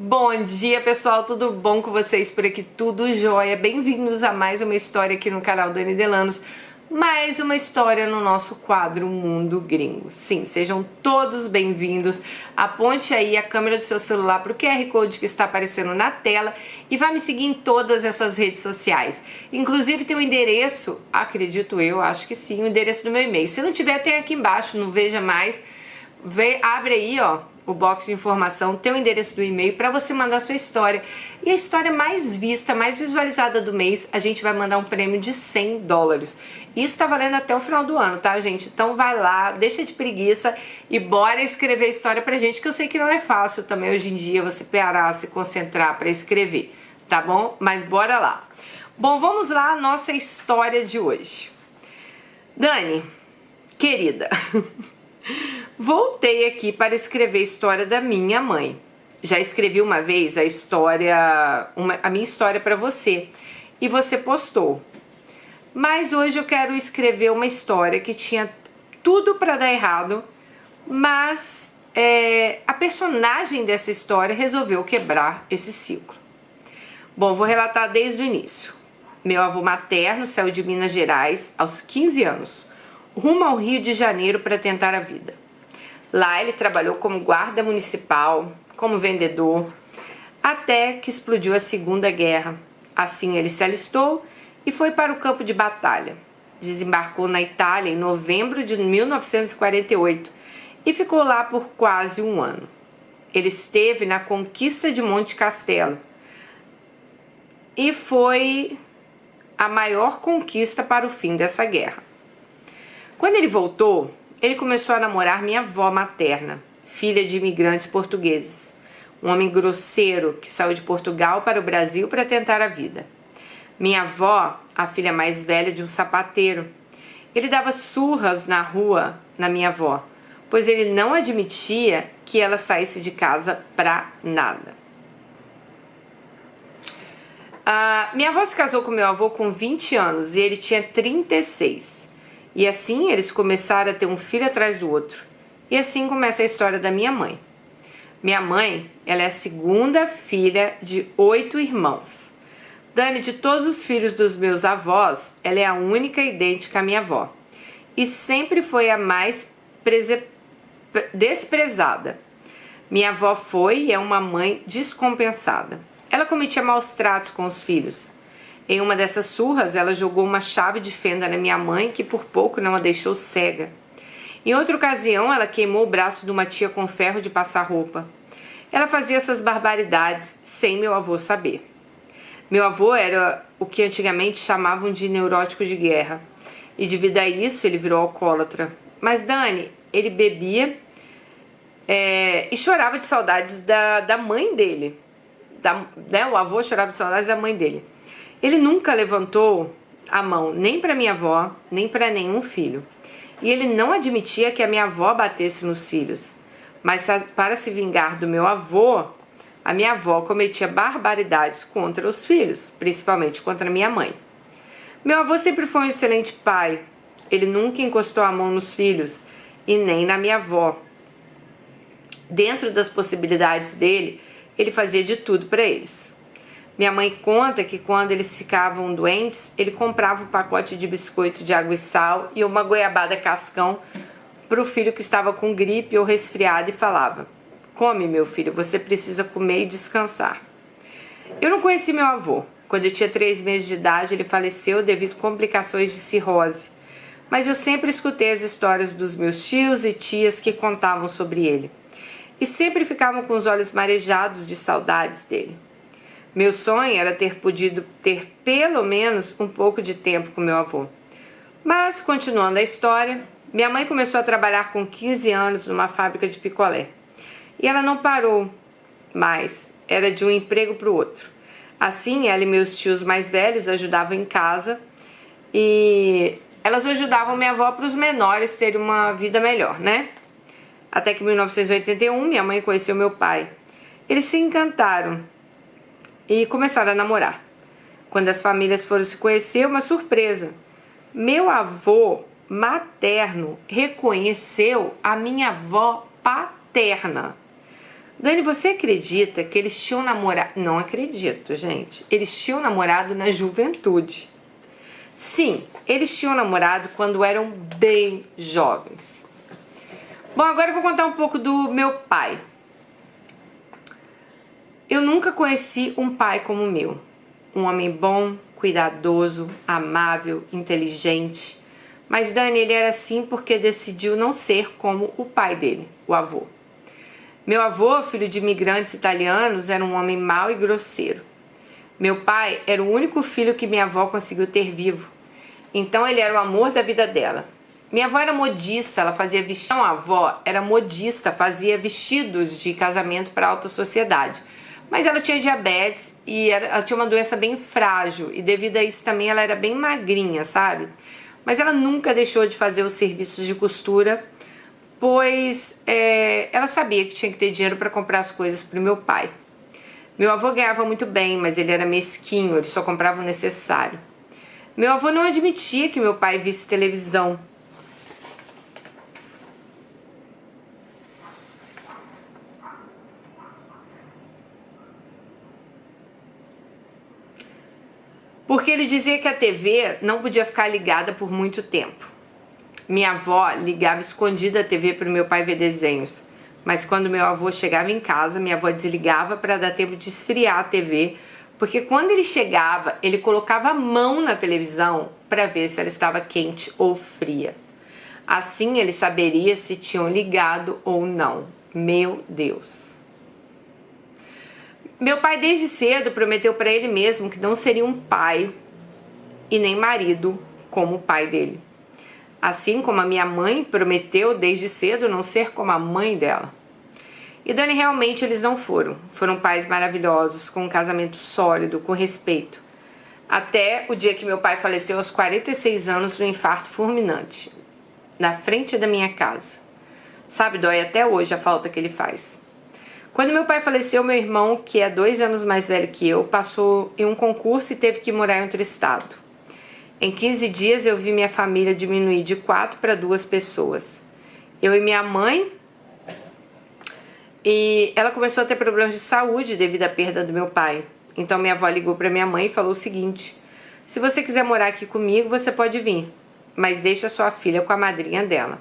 Bom dia, pessoal, tudo bom com vocês por aqui? Tudo jóia? Bem-vindos a mais uma história aqui no canal Dani Delanos. Mais uma história no nosso quadro Mundo Gringo. Sim, sejam todos bem-vindos. Aponte aí a câmera do seu celular para o QR Code que está aparecendo na tela e vá me seguir em todas essas redes sociais. Inclusive tem o endereço, acredito eu, acho que sim, o endereço do meu e-mail. Se não tiver, tem aqui embaixo, no Veja Mais. Abre aí, ó, o box de informação, tem o endereço do e-mail para você mandar a sua história. E a história mais vista, mais visualizada do mês, a gente vai mandar um prêmio de $100. Isso tá valendo até o final do ano, tá, gente? Então vai lá, deixa de preguiça e bora escrever a história pra gente, que eu sei que não é fácil também hoje em dia você parar, se concentrar para escrever, tá bom? Mas bora lá. Bom, vamos lá, a nossa história de hoje. Dani, querida... Voltei aqui para escrever a história da minha mãe. Já escrevi uma vez a minha história para você e você postou. Mas hoje eu quero escrever uma história que tinha tudo para dar errado, mas a personagem dessa história resolveu quebrar esse ciclo. Bom, vou relatar desde o início. Meu avô materno saiu de Minas Gerais aos 15 anos, rumo ao Rio de Janeiro para tentar a vida. Lá ele trabalhou como guarda municipal, como vendedor, até que explodiu a Segunda Guerra. Assim ele se alistou e foi para o campo de batalha. Desembarcou na Itália em novembro de 1948 e ficou lá por quase um ano. Ele esteve na conquista de Monte Castelo e foi a maior conquista para o fim dessa guerra. Quando ele voltou, ele começou a namorar minha avó materna, filha de imigrantes portugueses. Um homem grosseiro que saiu de Portugal para o Brasil para tentar a vida. Minha avó, a filha mais velha de um sapateiro. Ele dava surras na rua na minha avó, pois ele não admitia que ela saísse de casa pra nada. Minha avó se casou com meu avô com 20 anos e ele tinha 36. E assim eles começaram a ter um filho atrás do outro. E assim começa a história da minha mãe. Minha mãe, ela é a segunda filha de 8 irmãos. Dani, de todos os filhos dos meus avós, ela é a única idêntica à minha avó. E sempre foi a mais desprezada. Minha avó foi e é uma mãe descompensada. Ela cometia maus tratos com os filhos. Em uma dessas surras, ela jogou uma chave de fenda na minha mãe, que por pouco não a deixou cega. Em outra ocasião, ela queimou o braço de uma tia com ferro de passar roupa. Ela fazia essas barbaridades sem meu avô saber. Meu avô era o que antigamente chamavam de neurótico de guerra. E devido a isso, ele virou alcoólatra. Mas Dani, ele bebia e chorava de saudades da mãe dele. O avô chorava de saudades da mãe dele. Ele nunca levantou a mão nem para minha avó, nem para nenhum filho. E ele não admitia que a minha avó batesse nos filhos. Mas para se vingar do meu avô, a minha avó cometia barbaridades contra os filhos, principalmente contra minha mãe. Meu avô sempre foi um excelente pai. Ele nunca encostou a mão nos filhos e nem na minha avó. Dentro das possibilidades dele, ele fazia de tudo para eles. Minha mãe conta que quando eles ficavam doentes, ele comprava um pacote de biscoito de água e sal e uma goiabada cascão para o filho que estava com gripe ou resfriado e falava: "Come, meu filho, você precisa comer e descansar." Eu não conheci meu avô. Quando eu tinha 3 meses de idade, ele faleceu devido a complicações de cirrose. Mas eu sempre escutei as histórias dos meus tios e tias que contavam sobre ele. E sempre ficavam com os olhos marejados de saudades dele. Meu sonho era ter podido ter pelo menos um pouco de tempo com meu avô. Mas, continuando a história, minha mãe começou a trabalhar com 15 anos numa fábrica de picolé. E ela não parou mais, era de um emprego para o outro. Assim, ela e meus tios mais velhos ajudavam em casa e elas ajudavam minha avó para os menores terem uma vida melhor, né? Até que em 1981, minha mãe conheceu meu pai. Eles se encantaram e começaram a namorar. Quando as famílias foram se conhecer, uma surpresa. Meu avô materno reconheceu a minha avó paterna. Dani, você acredita que eles tinham namorado? Não acredito, gente. Eles tinham namorado na juventude. Sim, eles tinham namorado quando eram bem jovens. Bom, agora eu vou contar um pouco do meu pai. Eu nunca conheci um pai como o meu. Um homem bom, cuidadoso, amável, inteligente. Mas Dani, ele era assim porque decidiu não ser como o pai dele, o avô. Meu avô, filho de imigrantes italianos, era um homem mau e grosseiro. Meu pai era o único filho que minha avó conseguiu ter vivo. Então ele era o amor da vida dela. Minha avó era modista, ela fazia vestidos. Não, a avó era modista, fazia vestidos de casamento para a alta sociedade. Mas ela tinha diabetes e ela tinha uma doença bem frágil. E devido a isso também ela era bem magrinha, sabe? Mas ela nunca deixou de fazer os serviços de costura, pois ela sabia que tinha que ter dinheiro para comprar as coisas para o meu pai. Meu avô ganhava muito bem, mas ele era mesquinho, ele só comprava o necessário. Meu avô não admitia que meu pai visse televisão. Porque ele dizia que a TV não podia ficar ligada por muito tempo. Minha avó ligava escondida a TV para o meu pai ver desenhos. Mas quando meu avô chegava em casa, minha avó desligava para dar tempo de esfriar a TV. Porque quando ele chegava, ele colocava a mão na televisão para ver se ela estava quente ou fria. Assim ele saberia se tinham ligado ou não. Meu Deus! Meu pai desde cedo prometeu para ele mesmo que não seria um pai e nem marido como o pai dele. Assim como a minha mãe prometeu desde cedo não ser como a mãe dela. E Dani, realmente eles não foram. Foram pais maravilhosos, com um casamento sólido, com respeito. Até o dia que meu pai faleceu aos 46 anos de um infarto fulminante, na frente da minha casa. Sabe, dói até hoje a falta que ele faz. Quando meu pai faleceu, meu irmão, que é 2 anos mais velho que eu, passou em um concurso e teve que morar em outro estado. Em 15 dias eu vi minha família diminuir de 4 para 2 pessoas. Eu e minha mãe, e ela começou a ter problemas de saúde devido à perda do meu pai. Então minha avó ligou para minha mãe e falou o seguinte: se você quiser morar aqui comigo, você pode vir, mas deixa sua filha com a madrinha dela.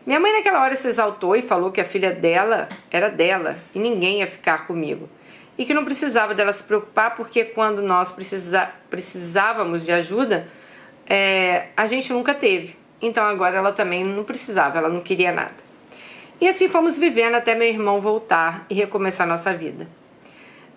Minha mãe naquela hora se exaltou e falou que a filha dela era dela e ninguém ia ficar comigo. E que não precisava dela se preocupar porque quando nós precisávamos de ajuda, a gente nunca teve. Então agora ela também não precisava, ela não queria nada. E assim fomos vivendo até meu irmão voltar e recomeçar nossa vida.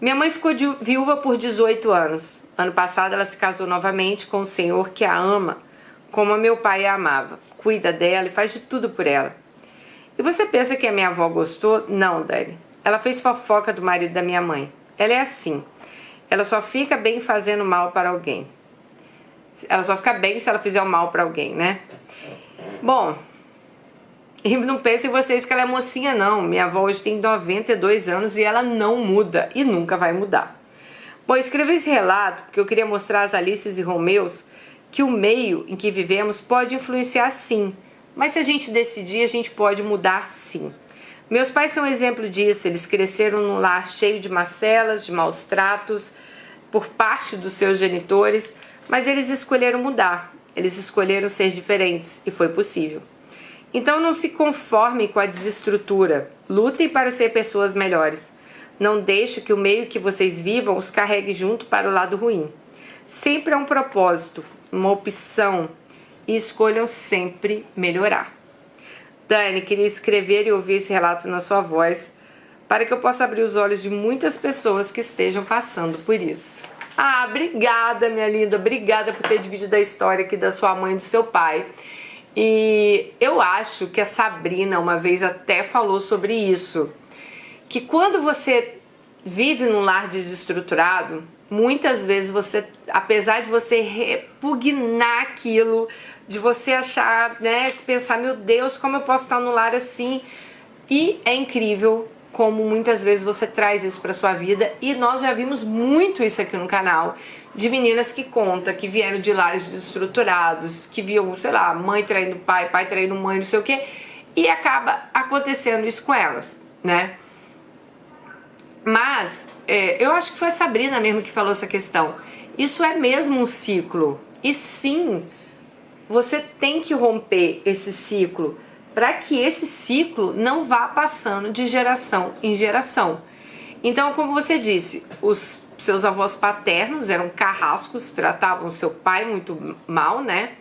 Minha mãe ficou viúva por 18 anos. Ano passado ela se casou novamente com um senhor que a ama como meu pai a amava. Cuida dela e faz de tudo por ela. E você pensa que a minha avó gostou? Não, Dani. Ela fez fofoca do marido da minha mãe. Ela é assim. Ela só fica bem fazendo mal para alguém. Ela só fica bem se ela fizer o mal para alguém, né? Bom, e não pensem vocês que ela é mocinha, não. Minha avó hoje tem 92 anos e ela não muda e nunca vai mudar. Bom, eu escrevi esse relato porque eu queria mostrar às Alices e Romeus que o meio em que vivemos pode influenciar sim, mas se a gente decidir, a gente pode mudar sim. Meus pais são um exemplo disso. Eles cresceram num lar cheio de macelas, de maus tratos por parte dos seus genitores, mas eles escolheram mudar, eles escolheram ser diferentes e foi possível. Então não se conformem com a desestrutura, lutem para ser pessoas melhores. Não deixe que o meio que vocês vivam os carregue junto para o lado ruim. Sempre há um propósito, uma opção, e escolham sempre melhorar. Dani, queria escrever e ouvir esse relato na sua voz para que eu possa abrir os olhos de muitas pessoas que estejam passando por isso. Ah, obrigada, minha linda, obrigada por ter dividido a história aqui da sua mãe e do seu pai. E eu acho que a Sabrina uma vez até falou sobre isso, que quando você vive num lar desestruturado, muitas vezes você, apesar de você repugnar aquilo, de você achar, né, de pensar, meu Deus, como eu posso estar num lar assim? E é incrível como muitas vezes você traz isso para sua vida, e nós já vimos muito isso aqui no canal, de meninas que contam que vieram de lares desestruturados, que viam, sei lá, mãe traindo pai, pai traindo mãe, não sei o quê, e acaba acontecendo isso com elas, né? Mas eu acho que foi a Sabrina mesmo que falou essa questão. Isso é mesmo um ciclo. E sim, você tem que romper esse ciclo para que esse ciclo não vá passando de geração em geração. Então, como você disse, os seus avós paternos eram carrascos, tratavam seu pai muito mal, né?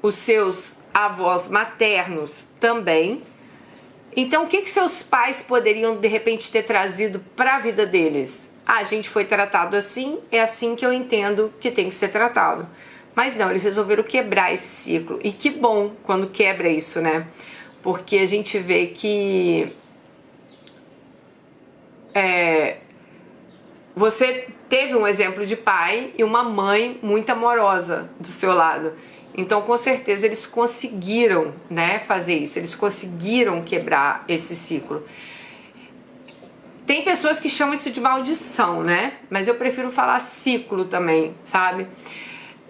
Os seus avós maternos também. Então, o que seus pais poderiam, de repente, ter trazido para a vida deles? Ah, a gente foi tratado assim, é assim que eu entendo que tem que ser tratado. Mas não, eles resolveram quebrar esse ciclo. E que bom quando quebra isso, né? Porque a gente vê que você teve um exemplo de pai e uma mãe muito amorosa do seu lado. Então, com certeza, eles conseguiram, né, fazer isso. Eles conseguiram quebrar esse ciclo. Tem pessoas que chamam isso de maldição, né? Mas eu prefiro falar ciclo também, sabe?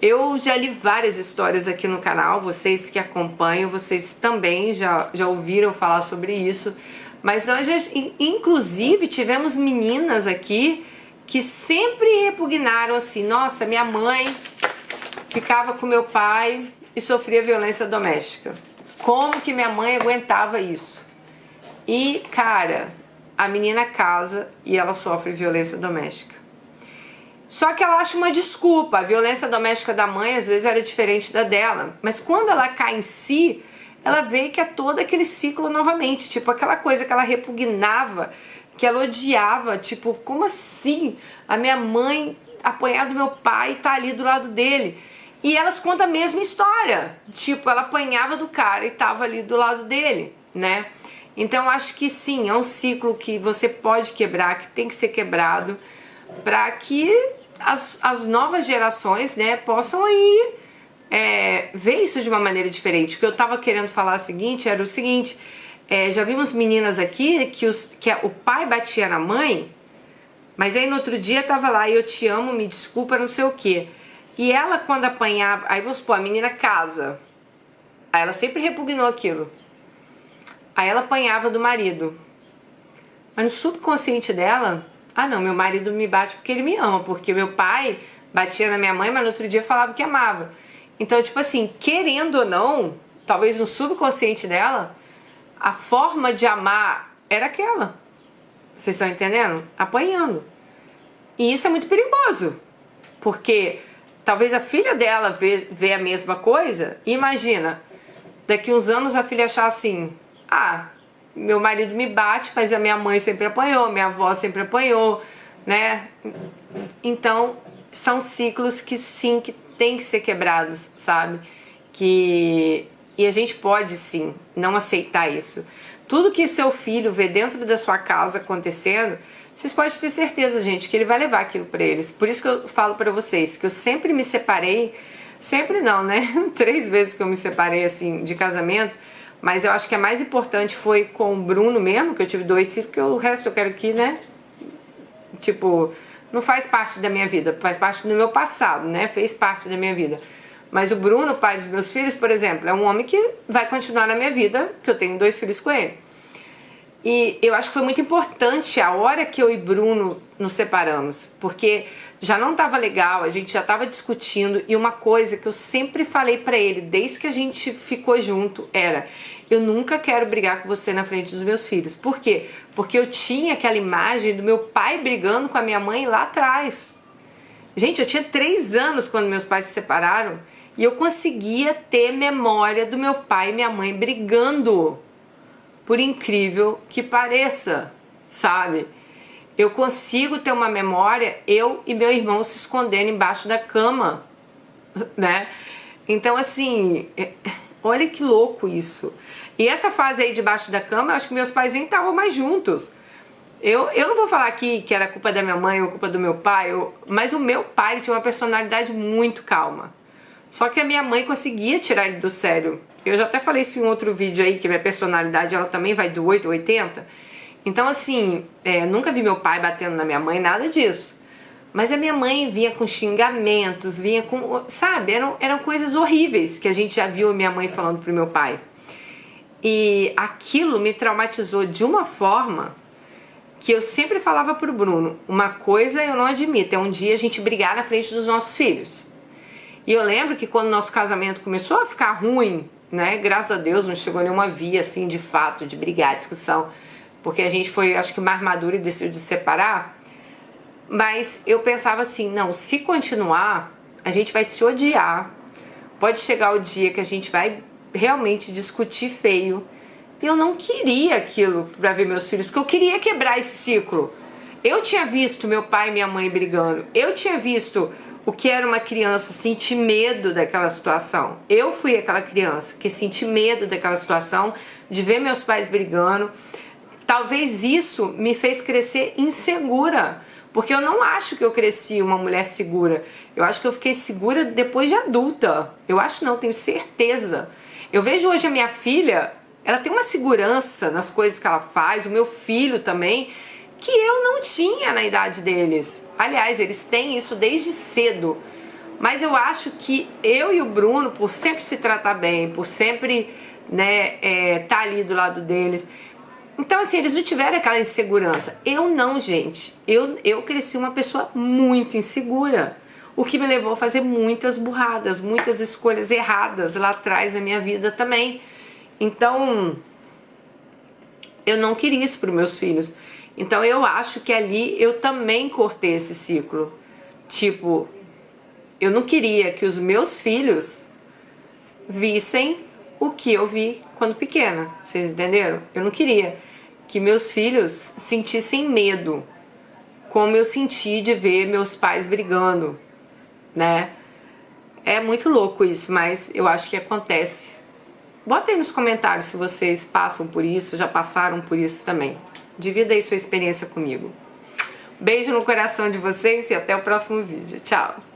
Eu já li várias histórias aqui no canal, vocês que acompanham, vocês também já ouviram falar sobre isso. Mas nós já, inclusive, tivemos meninas aqui que sempre repugnaram assim, nossa, minha mãe ficava com meu pai e sofria violência doméstica. Como que minha mãe aguentava isso? E, cara, a menina casa e ela sofre violência doméstica. Só que ela acha uma desculpa. A violência doméstica da mãe às vezes era diferente da dela. Mas quando ela cai em si, ela vê que é todo aquele ciclo novamente. Tipo, aquela coisa que ela repugnava, que ela odiava. Tipo, como assim? A minha mãe apanhar do meu pai e tá ali do lado dele. E elas contam a mesma história. Tipo, ela apanhava do cara e tava ali do lado dele, né? Então, acho que sim, é um ciclo que você pode quebrar, que tem que ser quebrado, para que as novas gerações, né, possam aí ver isso de uma maneira diferente. O que eu tava querendo falar era o seguinte, já vimos meninas aqui que o pai batia na mãe, mas aí no outro dia tava lá, eu te amo, me desculpa, não sei o quê. E ela, quando apanhava, aí vamos supor, a menina casa, aí ela sempre repugnou aquilo. Aí ela apanhava do marido. Mas no subconsciente dela, ah não, meu marido me bate porque ele me ama, porque meu pai batia na minha mãe, mas no outro dia falava que amava. Então, tipo assim, querendo ou não, talvez no subconsciente dela, a forma de amar era aquela. Vocês estão entendendo? Apanhando. E isso é muito perigoso, porque talvez a filha dela vê a mesma coisa e imagina, daqui uns anos a filha achar assim, ah, meu marido me bate, mas a minha mãe sempre apanhou, minha avó sempre apanhou, né? Então, são ciclos que sim, que tem que ser quebrados, sabe? E a gente pode sim não aceitar isso. Tudo que seu filho vê dentro da sua casa acontecendo, vocês podem ter certeza, gente, que ele vai levar aquilo pra eles. Por isso que eu falo pra vocês que eu sempre me separei, sempre não, né? 3 vezes que eu me separei assim de casamento, mas eu acho que a mais importante foi com o Bruno mesmo, que eu tive 2 filhos, porque o resto eu quero que, né? Tipo, não faz parte da minha vida, faz parte do meu passado, né? Fez parte da minha vida. Mas o Bruno, pai dos meus filhos, por exemplo, é um homem que vai continuar na minha vida, que eu tenho 2 filhos com ele. E eu acho que foi muito importante a hora que eu e Bruno nos separamos, porque já não estava legal, a gente já estava discutindo, e uma coisa que eu sempre falei pra ele, desde que a gente ficou junto, era: eu nunca quero brigar com você na frente dos meus filhos. Por quê? Porque eu tinha aquela imagem do meu pai brigando com a minha mãe lá atrás. Gente, eu tinha 3 anos quando meus pais se separaram, e eu conseguia ter memória do meu pai e minha mãe brigando. Por incrível que pareça, sabe? Eu consigo ter uma memória, eu e meu irmão se escondendo embaixo da cama, né? Então, assim, olha que louco isso. E essa fase aí debaixo da cama, eu acho que meus pais nem estavam mais juntos. Eu não vou falar aqui que era culpa da minha mãe ou culpa do meu pai, mas o meu pai ele tinha uma personalidade muito calma. Só que a minha mãe conseguia tirar ele do sério. Eu já até falei isso em outro vídeo aí, que minha personalidade ela também vai do 8 ao 80. Então assim, nunca vi meu pai batendo na minha mãe, nada disso. Mas a minha mãe vinha com xingamentos, vinha com... Sabe, eram coisas horríveis que a gente já viu a minha mãe falando pro meu pai. E aquilo me traumatizou de uma forma que eu sempre falava pro Bruno, uma coisa eu não admito, é um dia a gente brigar na frente dos nossos filhos. E eu lembro que quando nosso casamento começou a ficar ruim, né, graças a Deus não chegou nenhuma via assim de fato, de brigar, discussão, porque a gente foi, acho que, mais maduro e decidiu se separar. Mas eu pensava assim, não, se continuar, a gente vai se odiar. Pode chegar o dia que a gente vai realmente discutir feio. E eu não queria aquilo pra ver meus filhos, porque eu queria quebrar esse ciclo. Eu tinha visto meu pai e minha mãe brigando. Eu tinha visto o que era uma criança sentir medo daquela situação. Eu fui aquela criança que senti medo daquela situação, de ver meus pais brigando. Talvez isso me fez crescer insegura, porque eu não acho que eu cresci uma mulher segura. Eu acho que eu fiquei segura depois de adulta. Eu acho não, tenho certeza. Eu vejo hoje a minha filha, ela tem uma segurança nas coisas que ela faz, o meu filho também, que eu não tinha na idade deles. Aliás, eles têm isso desde cedo. Mas eu acho que eu e o Bruno, por sempre se tratar bem, por sempre, né, tá ali do lado deles. Então, assim, eles não tiveram aquela insegurança. Eu não, gente. Eu cresci uma pessoa muito insegura. O que me levou a fazer muitas burradas, muitas escolhas erradas lá atrás na minha vida também. Então, eu não queria isso para os meus filhos. Então, eu acho que ali eu também cortei esse ciclo. Tipo, eu não queria que os meus filhos vissem o que eu vi quando pequena. Vocês entenderam? Eu não queria que meus filhos sentissem medo, como eu senti de ver meus pais brigando, né? É muito louco isso, mas eu acho que acontece. Bota aí nos comentários se vocês passam por isso, já passaram por isso também. Divida aí sua experiência comigo. Beijo no coração de vocês e até o próximo vídeo. Tchau!